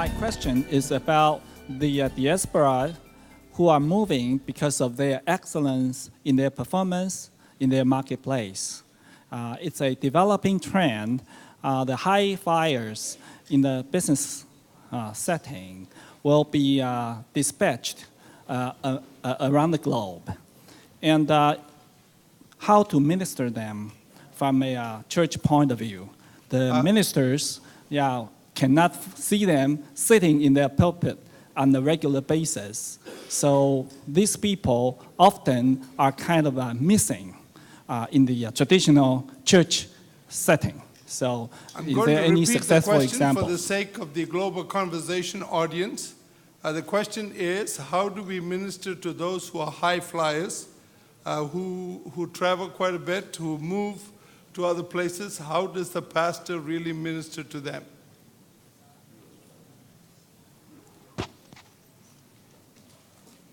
My question is about the diaspora who are moving because of their excellence in their performance in their marketplace. It's a developing trend. The high flyers in the business setting will be dispatched around the globe. And how to minister them from a church point of view. The ministers cannot see them sitting in their pulpit on a regular basis. So these people often are kind of missing in the traditional church setting. So is there any successful example? For the sake of the global conversation audience, the question is, how do we minister to those who are high flyers, who travel quite a bit, who move to other places? How does the pastor really minister to them?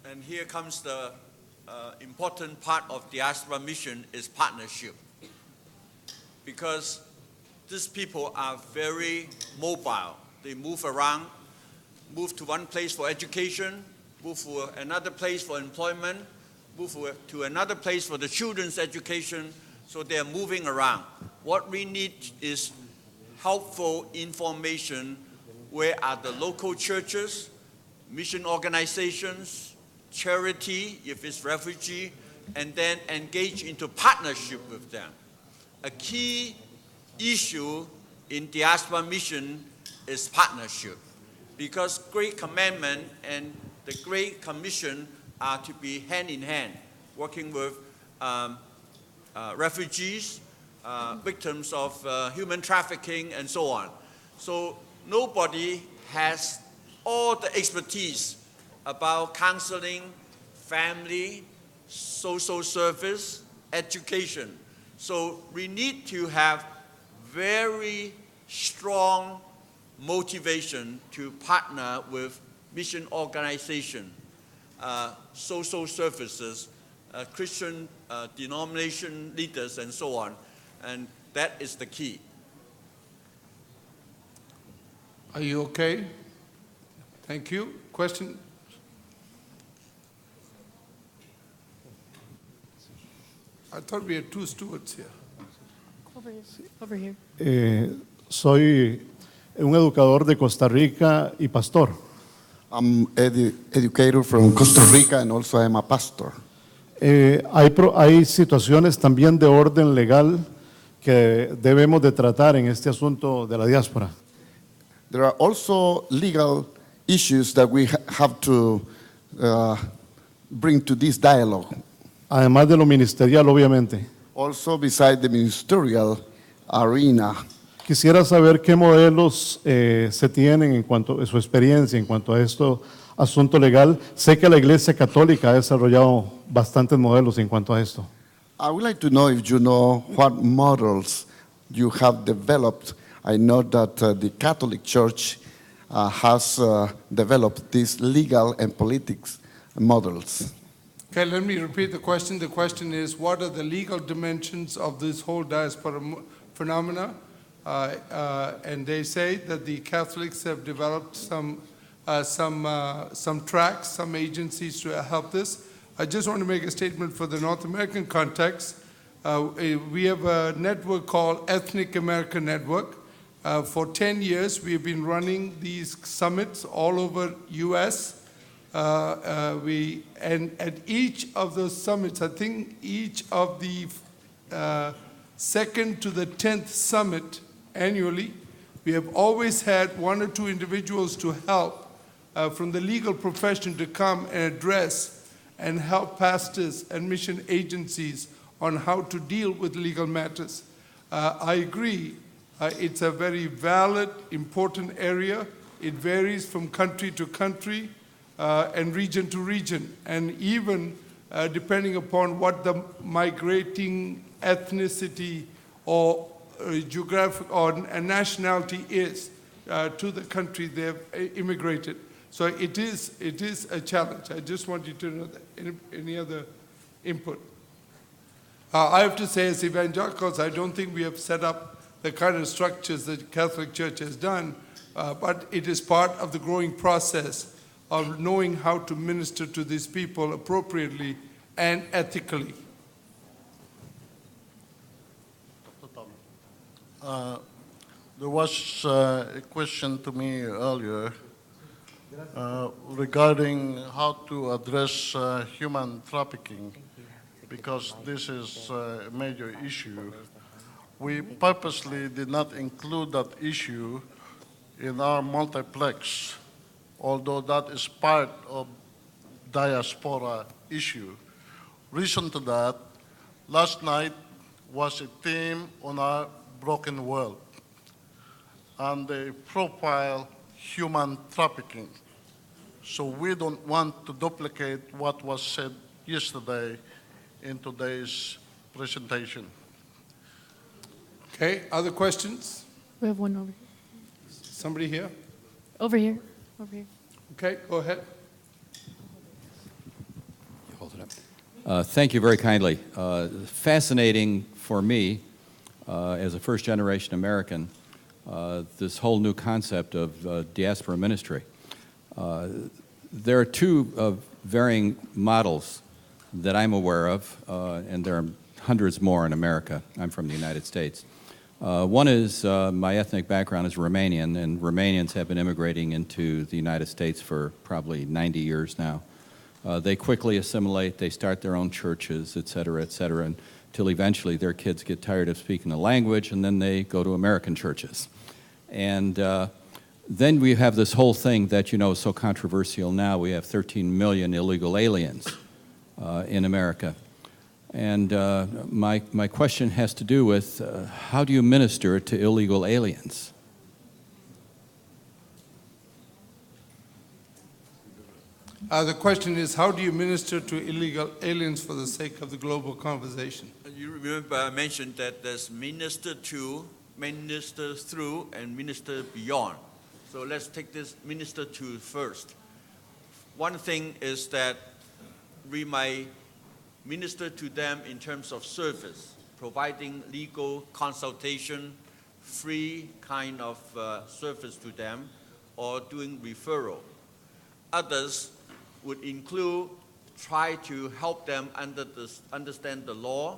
And here comes the important part of diaspora mission is partnership. Because these people are very mobile. They move around, move to one place for education, move to another place for employment, move to another place for the children's education. So they're moving around. What we need is helpful information. Where are the local churches, mission organizations, charity, if it's refugee, and then engage into partnership with them. A key issue in diaspora mission is partnership, because Great Commandment and the Great Commission are to be hand in hand, working with refugees, victims of human trafficking, and so on. So nobody has all the expertise about counseling, family, social service, education. So we need to have very strong motivation to partner with mission organization, social services, Christian denomination leaders, and so on. And that is the key. Are you okay? Thank you. Question? I thought we had two stewards here. Over here. Soy un educador de Costa Rica y pastor. I'm educator from Costa Rica and also I'm a pastor. Hay situaciones también de orden legal que debemos de tratar en este asunto de la diáspora. There are also legal issues that we have to bring to this dialogue. Además de lo ministerial, obviamente. Also, beside the ministerial arena. Quisiera saber qué modelos se tienen en cuanto a su experiencia en cuanto a esto asunto legal. Sé que la Iglesia Católica ha desarrollado bastantes modelos en cuanto a esto. I would like to know if you know what models you have developed. I know that the Catholic Church has developed these legal and politics models. Okay, let me repeat the question. The question is, what are the legal dimensions of this whole diaspora phenomena? And they say that the Catholics have developed some tracks, some agencies to help this. I just want to make a statement for the North American context. We have a network called Ethnic America Network. For 10 years, we've been running these summits all over U.S. And at each of those summits, I think each of the second to the 10th summit annually, we have always had one or two individuals to help from the legal profession to come and address and help pastors and mission agencies on how to deal with legal matters. I agree, it's a very valid, important area. It varies from country to country and region to region, and even depending upon what the migrating ethnicity or geographic or nationality is to the country they've immigrated. So it is a challenge. I just want you to know that. Any other input? I have to say, as evangelicals, I don't think we have set up the kind of structures that the Catholic Church has done but it is part of the growing process of knowing how to minister to these people appropriately and ethically. There was a question to me earlier regarding how to address human trafficking, because this is a major issue. We purposely did not include that issue in our multiplex, although that is part of diaspora issue. Reason to that, last night was a theme on our broken world, and they profile human trafficking. So we don't want to duplicate what was said yesterday in today's presentation. Okay, other questions? We have one over here. Somebody here? Over here. Over here. Okay, go ahead. Hold it up. Thank you very kindly. Fascinating for me as a first-generation American, this whole new concept of diaspora ministry. There are two varying models that I'm aware of, and there are hundreds more in America. I'm from the United States. One is my ethnic background is Romanian, and Romanians have been immigrating into the United States for probably 90 years now. They quickly assimilate, they start their own churches, et cetera, until eventually their kids get tired of speaking the language, and then they go to American churches. And then we have this whole thing that you know is so controversial now. We have 13 million illegal aliens in America. And my question has to do with how do you minister to illegal aliens? The question is, how do you minister to illegal aliens for the sake of the global conversation? You remember I mentioned that there's minister to, minister through, and minister beyond. So let's take this minister to first. One thing is that we might minister to them in terms of service, providing legal consultation, free kind of service to them, or doing referral. Others would include try to help them understand the law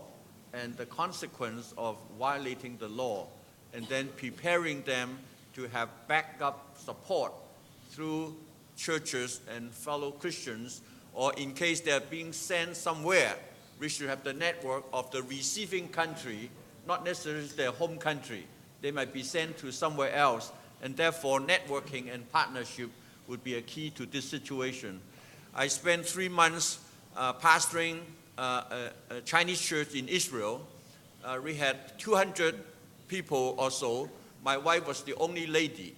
and the consequence of violating the law, and then preparing them to have backup support through churches and fellow Christians, or in case they're being sent somewhere, we should have the network of the receiving country, not necessarily their home country. They might be sent to somewhere else, and therefore networking and partnership would be a key to this situation. I spent 3 months pastoring a Chinese church in Israel. We had 200 people or so. My wife was the only lady.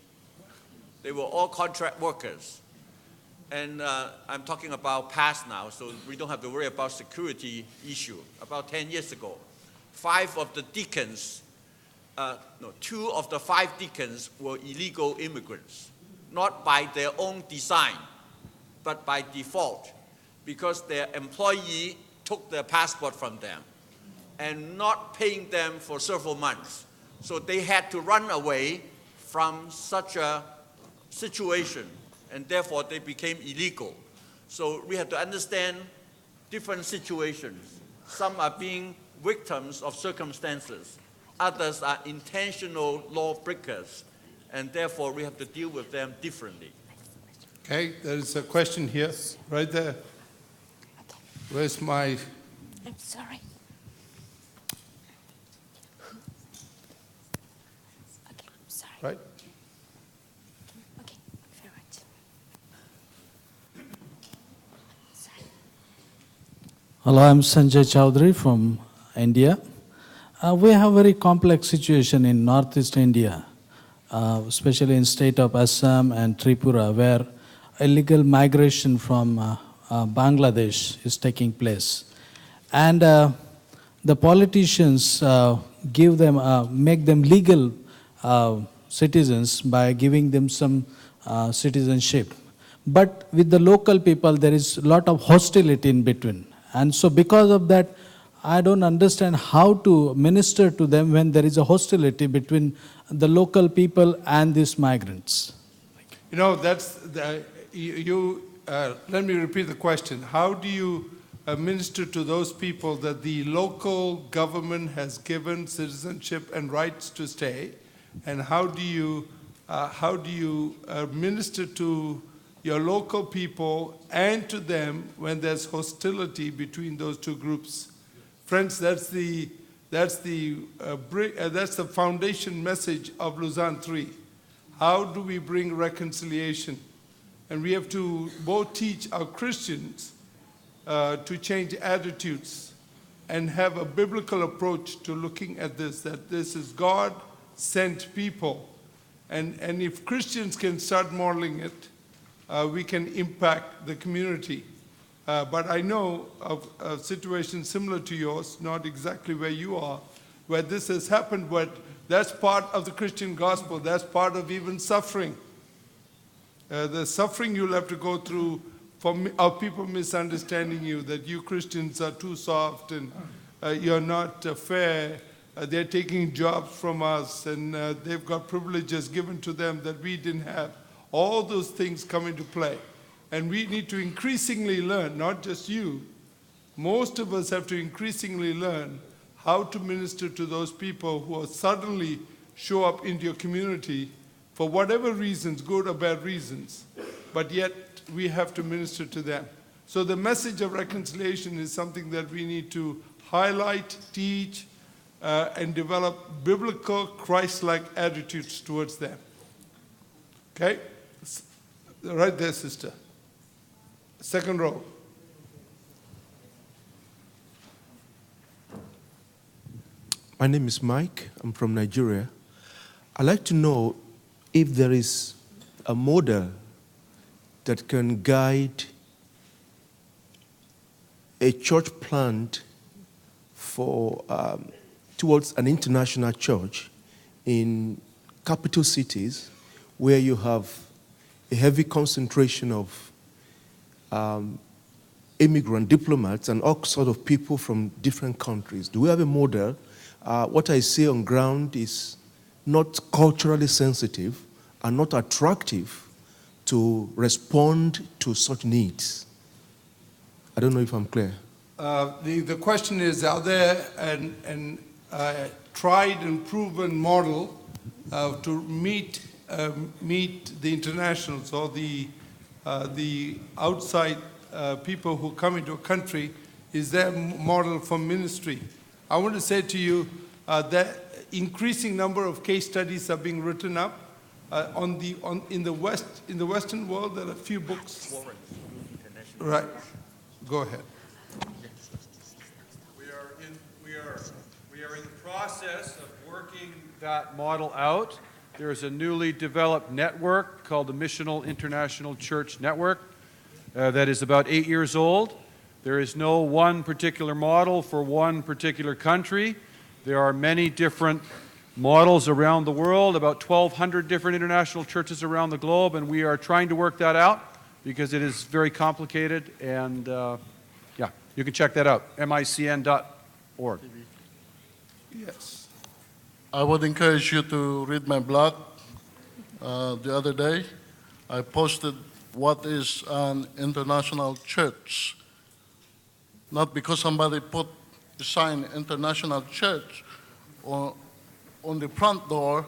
They were all contract workers. And I'm talking about past now, so we don't have to worry about security issue. About 10 years ago, 5 of the deacons, 2 of the 5 deacons were illegal immigrants, not by their own design, but by default, because their employee took their passport from them and not paying them for several months. So they had to run away from such a situation, and therefore they became illegal. So we have to understand different situations. Some are being victims of circumstances. Others are intentional lawbreakers, and therefore we have to deal with them differently. Okay, there is a question here, right there. Where's my... I'm sorry. Okay, I'm sorry. Right? Okay, very much. Sorry. Hello, I'm Sanjay Chowdhury from India. We have a very complex situation in Northeast India, especially in state of Assam and Tripura, where illegal migration from Bangladesh is taking place. And the politicians make them legal citizens by giving them some citizenship. But with the local people, there is a lot of hostility in between. And so because of that, I don't understand how to minister to them when there is a hostility between the local people and these migrants. You know, that's the, let me repeat the question. How do you minister to those people that the local government has given citizenship and rights to stay? And how do you minister to your local people and to them when there's hostility between those two groups? Friends, that's the foundation message of Lausanne 3. How do we bring reconciliation? And we have to both teach our Christians to change attitudes and have a biblical approach to looking at this, that this is God-sent people. And if Christians can start modeling it, we can impact the community. But I know of situations similar to yours, not exactly where you are, where this has happened, but that's part of the Christian gospel. That's part of even suffering. The suffering you'll have to go through of people misunderstanding you, that you Christians are too soft and you're not fair. They're taking jobs from us and they've got privileges given to them that we didn't have. All those things come into play. And we need to increasingly learn, not just you, most of us have to increasingly learn how to minister to those people who suddenly show up into your community for whatever reasons, good or bad reasons, but yet we have to minister to them. So the message of reconciliation is something that we need to highlight, teach, and develop biblical, Christ-like attitudes towards them. Okay? Right there, sister. Second row. My name is Mike. I'm from Nigeria. I'd like to know if there is a model that can guide a church plant for towards an international church in capital cities where you have a heavy concentration of immigrant diplomats and all sorts of people from different countries. Do we have a model? What I see on ground is not culturally sensitive and not attractive to respond to such needs. I don't know if I'm clear. The question is, are there a tried and proven model to meet the internationals or the outside people who come into a country? Is there a model for ministry? I want to say to you that increasing number of case studies are being written up. In the Western world, there are a few books. Right. Go ahead. We are in the process of working that model out. There is a newly developed network called the Missional International Church Network that is about 8 years old. There is no one particular model for one particular country. There are many different models around the world, about 1,200 different international churches around the globe, and we are trying to work that out because it is very complicated, and yeah, you can check that out, micn.org. Yes. I would encourage you to read my blog. The other day, I posted what is an international church. Not because somebody put the sign international church on the front door,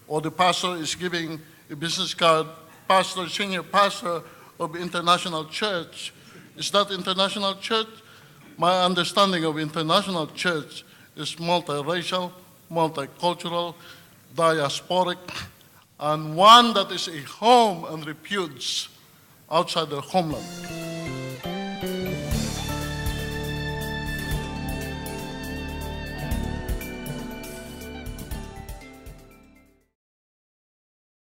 or the pastor is giving a business card, pastor, senior pastor of international church. Is that international church? My understanding of international church is multiracial, multicultural, diasporic, and one that is a home and refuge outside their homeland.